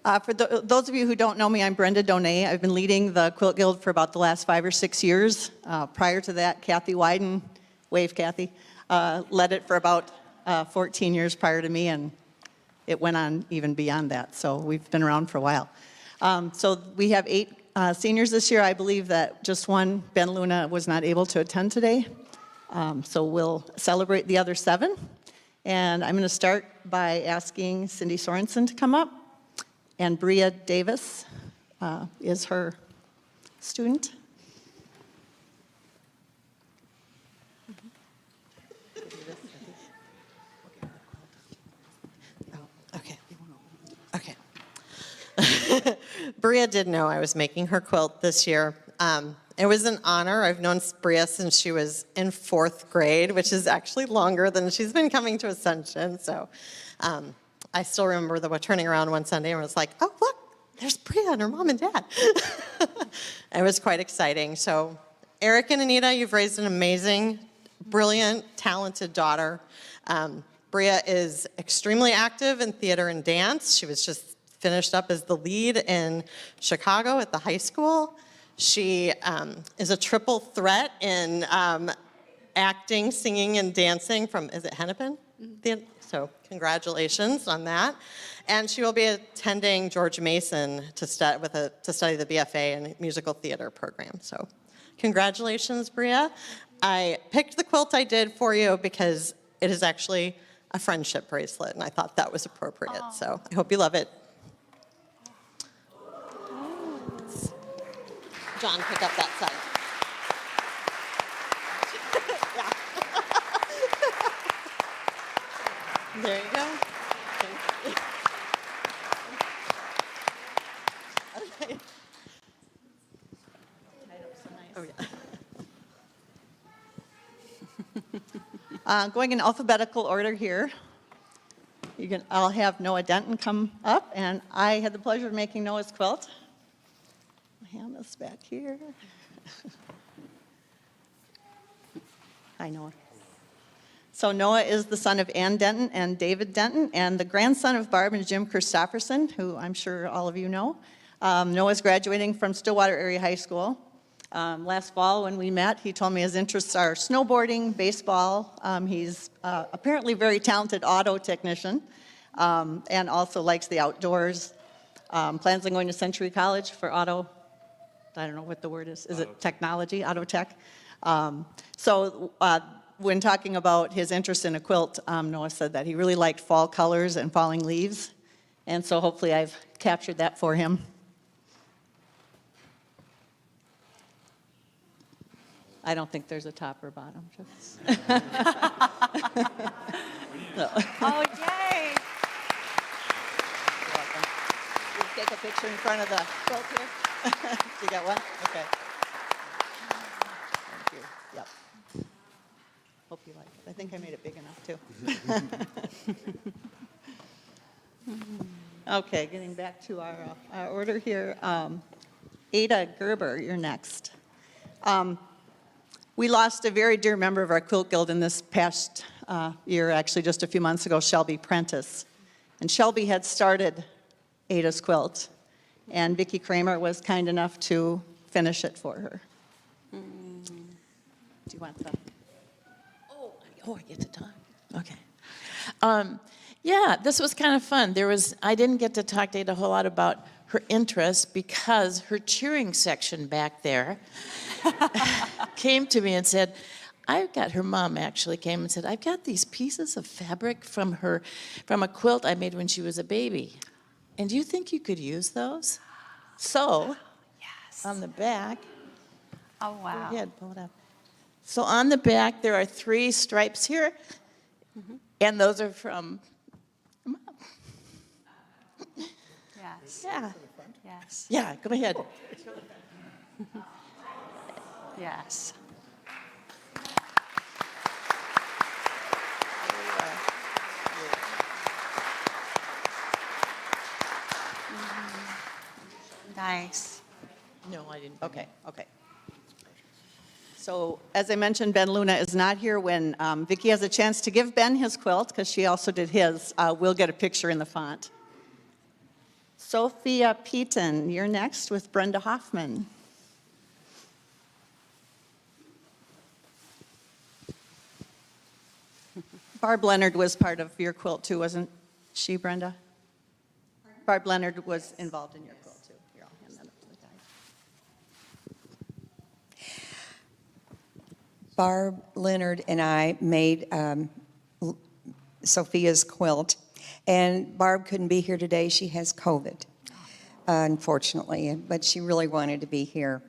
For those of you who don't know me, I'm Brenda Donay. I've been leading the Quilt Guild for about the last 5 or 6 years. Prior to that, Kathy Wyden, wave Kathy, led it for about 14 years prior to me, and it went on even beyond that. So we've been around for a while. So we have 8 seniors this year. I believe that just one, Ben Luna, was not able to attend today. So we'll celebrate the other 7. And I'm going to start by asking Cindy Sorensen to come up. And Bria Davis is her student. Okay. Okay. Bria did know I was making her quilt this year. It was an honor. I've known Bria since she was in 4th grade, which is actually longer than she's been coming to Ascension. So I still remember turning around one Sunday and was like, oh, look, there's Bria and her mom and dad. It was quite exciting. So Eric and Anita, you've raised an amazing, brilliant, talented daughter. Bria is extremely active in theater and dance. She was just finished up as the lead in Chicago at the high school. She is a triple threat in acting, singing, and dancing from, is it Hennepin? Mm-hmm. So congratulations on that. And she will be attending George Mason to study the BFA and musical theater program. So congratulations, Bria. I picked the quilt I did for you because it is actually a friendship bracelet, and I thought that was appropriate. Oh. So I hope you love it. John, pick up that side. There you go. Okay. Oh, yeah. Going in alphabetical order here. I'll have Noah Denton come up, and I had the pleasure of making Noah's quilt. I'll hand this back here. Hi, Noah. So Noah is the son of Ann Denton and David Denton, and the grandson of Barb and Jim Christopherson, who I'm sure all of you know. Noah's graduating from Stillwater Area High School. Last fall when we met, he told me his interests are snowboarding, baseball. He's apparently a very talented auto technician, and also likes the outdoors. Plans on going to Century College for auto, I don't know what the word is. Is it technology, auto tech? When talking about his interest in a quilt, Noah said that he really liked fall colors and falling leaves. And so hopefully I've captured that for him. I don't think there's a top or bottom. Just no. Oh, yay! You're welcome. You take a picture in front of the quilt here. You got one? Okay. Thank you. Yep. Hope you like it. I think I made it big enough too. Okay, getting back to our order here. Ada Gerber, you're next. We lost a very dear member of our Quilt Guild in this past year, actually just a few months ago, Shelby Prentice. And Shelby had started Ada's quilt, and Vicki Kramer was kind enough to finish it for her. Do you want that? Oh, I get to talk. Okay. Yeah, this was kind of fun. I didn't get to talk to Ada a whole lot about her interests because her cheering section back there came to me and said, her mom actually came and said, I've got these pieces of fabric from a quilt I made when she was a baby. And do you think you could use those? So, Yes. on the back, Oh, wow. go ahead, pull it up. So on the back, there are 3 stripes here, and those are from Mom. Yes. Yeah. Yes. Yeah, go ahead. Yes. Nice. No, I didn't. Okay. So as I mentioned, Ben Luna is not here. When Vicki has a chance to give Ben his quilt, because she also did his, we'll get a picture in the font. Sophia Peaton, you're next with Brenda Hoffman. Barb Leonard was part of your quilt too, wasn't she, Brenda? Barb Leonard was involved in your quilt too. Here, I'll hand that up to the guy. Barb Leonard and I made Sophia's quilt, and Barb couldn't be here today. She has COVID, unfortunately, but she really wanted to be here.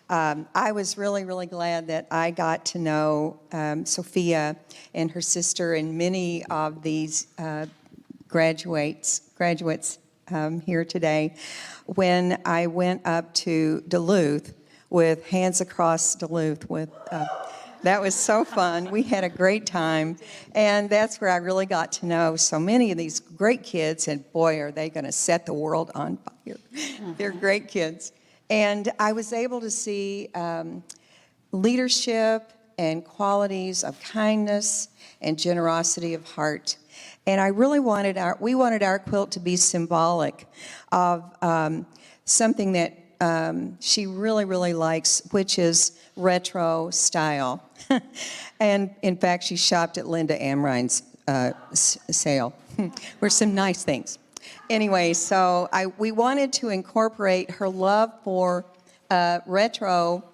I was really, really glad that I got to know Sophia and her sister and many of these graduates here today when I went up to Duluth with Hands Across Duluth with that was so fun. We had a great time, and that's where I really got to know so many of these great kids, and boy, are they going to set the world on fire. They're great kids. And I was able to see leadership and qualities of kindness and generosity of heart. And I really wanted we wanted our quilt to be symbolic of something that she really, really likes, which is retro style. And in fact, she shopped at Linda Amrine's sale. Were some nice things. Anyway, so we wanted to incorporate her love for retro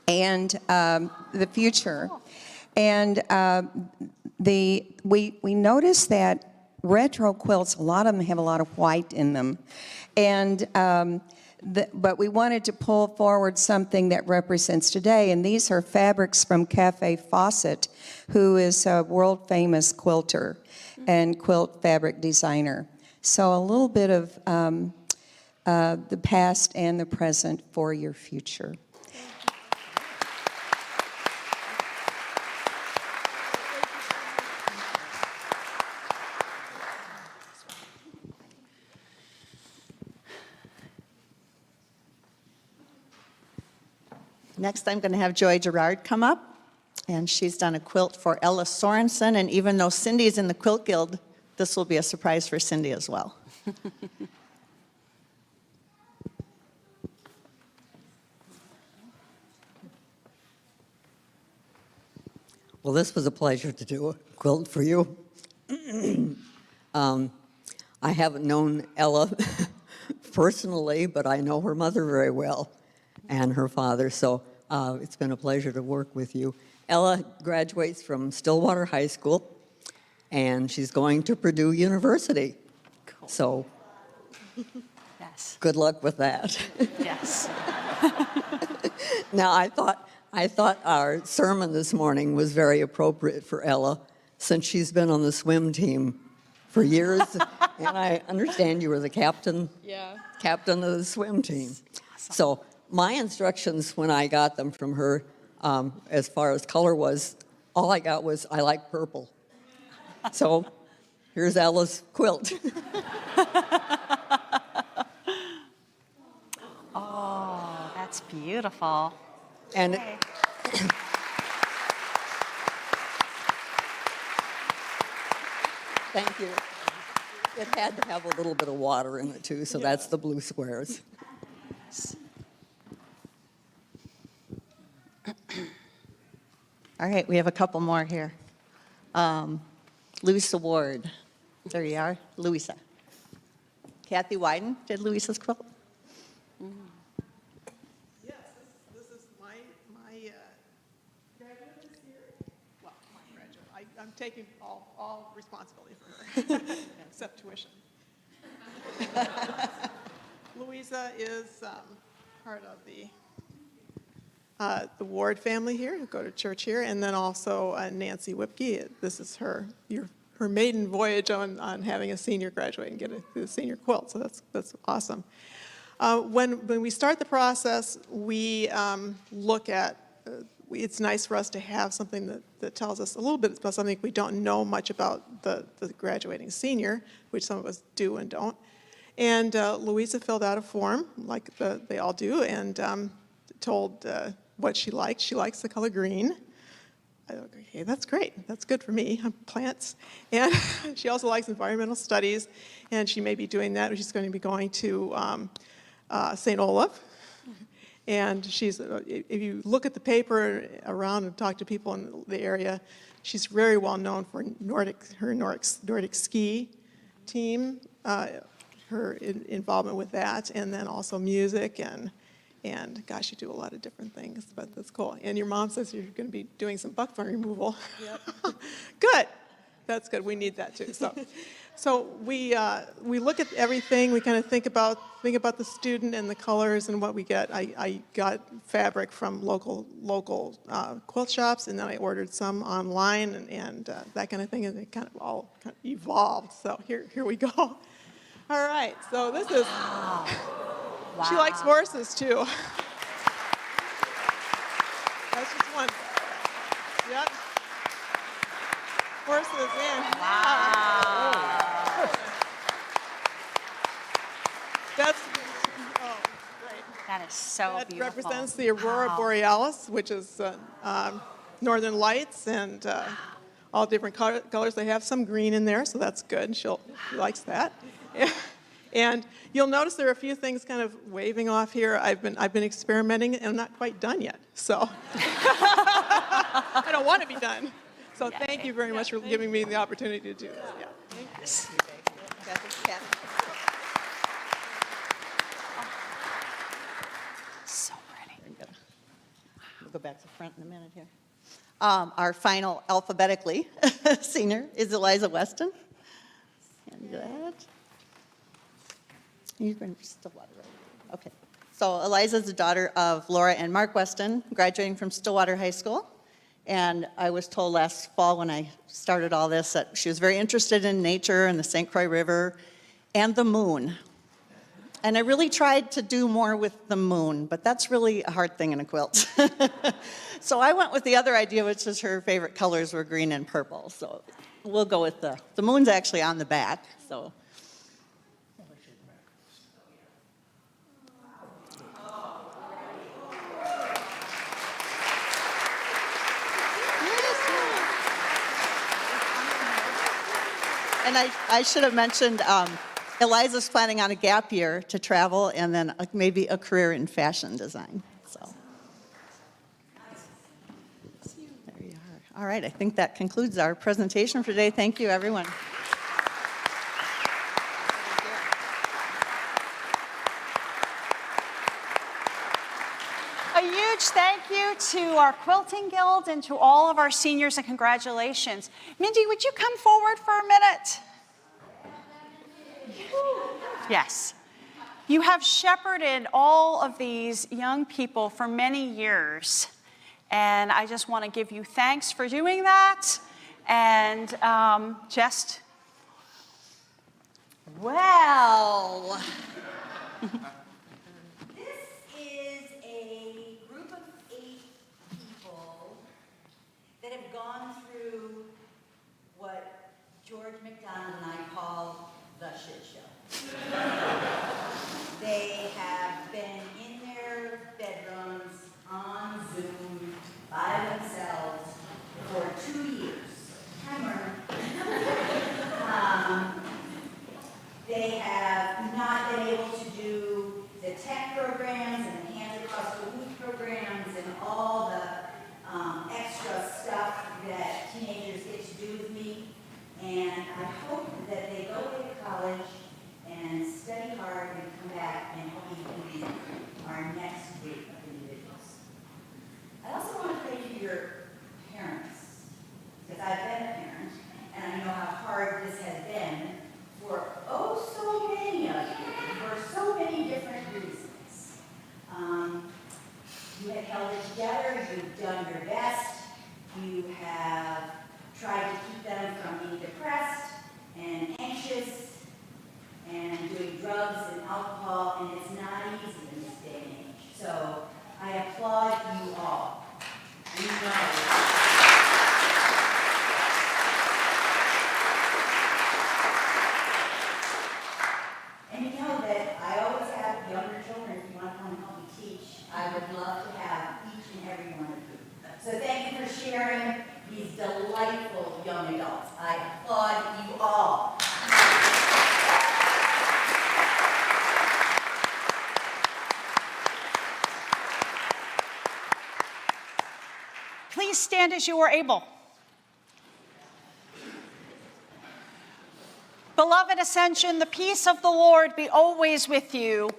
and the future. And we noticed that retro quilts, a lot of them have a lot of white in them. And but we wanted to pull forward something that represents today, and these are fabrics from Cafe Fawcett, who is a world-famous quilter and quilt fabric designer. So a little bit of the past and the present for your future. Next, I'm going to have Joy Gerard come up, and she's done a quilt for Ella Sorensen, and even though Cindy's in the Quilt Guild, this will be a surprise for Cindy as well. Well, this was a pleasure to do a quilt for you. I haven't known Ella personally, but I know her mother very well and her father, so it's been a pleasure to work with you. Ella graduates from Stillwater High School, and she's going to Purdue University. Cool. So Yes. good luck with that. Yes. Now, I thought our sermon this morning was very appropriate for Ella, since she's been on the swim team for years, and I understand you were the captain of the swim team. Awesome. So my instructions when I got them from her, as far as color was, all I got was, I like purple. So here's Ella's quilt. Oh, that's beautiful. And Okay. thank you. It had to have a little bit of water in it too, so that's the blue squares. Yes. All right, we have a couple more here. Louisa Ward. There you are, Louisa. Kathy Wyden did Louisa's quilt. Yes, this is my graduate this year. Well, my graduate. I'm taking all responsibility for her, except tuition. Louisa is part of the Ward family here, who go to church here, and then also Nancy Whipke. This is her maiden voyage on having a senior graduate and get a senior quilt, so that's awesome. When we start the process, we look at, it's nice for us to have something that tells us a little bit about something we don't know much about the graduating senior, which some of us do and don't. And Louisa filled out a form, like they all do, and told what she likes. She likes the color green. I thought, okay, that's great. That's good for me. I'm plants. And she also likes environmental studies. and she may be doing that. She's going to be going to St. Olaf. And she's, if you look at the paper around and talk to people in the area, she's very well known for her Nordic ski team, her involvement with that, and then also music and gosh, you do a lot of different things, but that's cool. And your mom says you're going to be doing some buckthorn removal. Yep. Good. That's good. We need that too. So we look at everything. We kind of think about the student and the colors and what we get. I got fabric from local quilt shops, and then I ordered some online and that kind of thing, and it kind of all kind of evolved. So here we go. All right. So this is. Wow. She likes horses too. That's just one. Yep. Horses in. Wow. That's great. That is so That beautiful. represents the Aurora Wow. Borealis, which is northern lights, and all different colors. They have some green in there, so that's good. She likes that. And you'll notice there are a few things kind of waving off here. I've been experimenting, and I'm not quite done yet. So I don't want to be done. So thank you very much for giving me the opportunity to do this. Yeah. Yes. So pretty. We'll go back to the front in a minute here. Our final alphabetically senior is Eliza Weston. And that. You're going to Stillwater, right? Okay. So Eliza is the daughter of Laura and Mark Weston, graduating from Stillwater High School. And I was told last fall when I started all this that she was very interested in nature and the St. Croix River and the moon. And I really tried to do more with the moon, but that's really a hard thing in a quilt. So I went with the other idea, which is her favorite colors were green and purple. So we'll go with the moon's actually on the back. So. And I should have mentioned, Eliza's planning on a gap year to travel and then maybe a career in fashion design. So there you are. All right, I think that concludes our presentation for today. Thank you, everyone. A huge thank you to our Quilting Guild and to all of our seniors, and congratulations. Mindy, would you come forward for a minute? Yes. You have shepherded all of these young people for many years, and I just want to give you thanks for doing that. And Well, this is a group of 8 people that have gone through what George MacDonald and I call the shit show. They have been in their bedrooms on Zoom by themselves for 2 years. They have not been able to do the tech programs and the Hands Across the Loop programs and all the extra stuff that teenagers get to do with me. And I hope that they go away to college and study hard and come back and hopefully be our next group of individuals. I also want to thank you, your parents, because I've been a parent and I know how hard this has been for so many of you, for so many different reasons. You have held it together, you've done your best, you have tried to keep them from being depressed and anxious and doing drugs and alcohol, and it's not easy in this day and age. So I applaud you all. You know. And you know that I always have younger children, if you want to come and help me teach, I would love to have each and every one of you. So thank you for sharing these delightful young adults. I applaud you all. Please stand as you are able. Beloved Ascension, the peace of the Lord be always with you.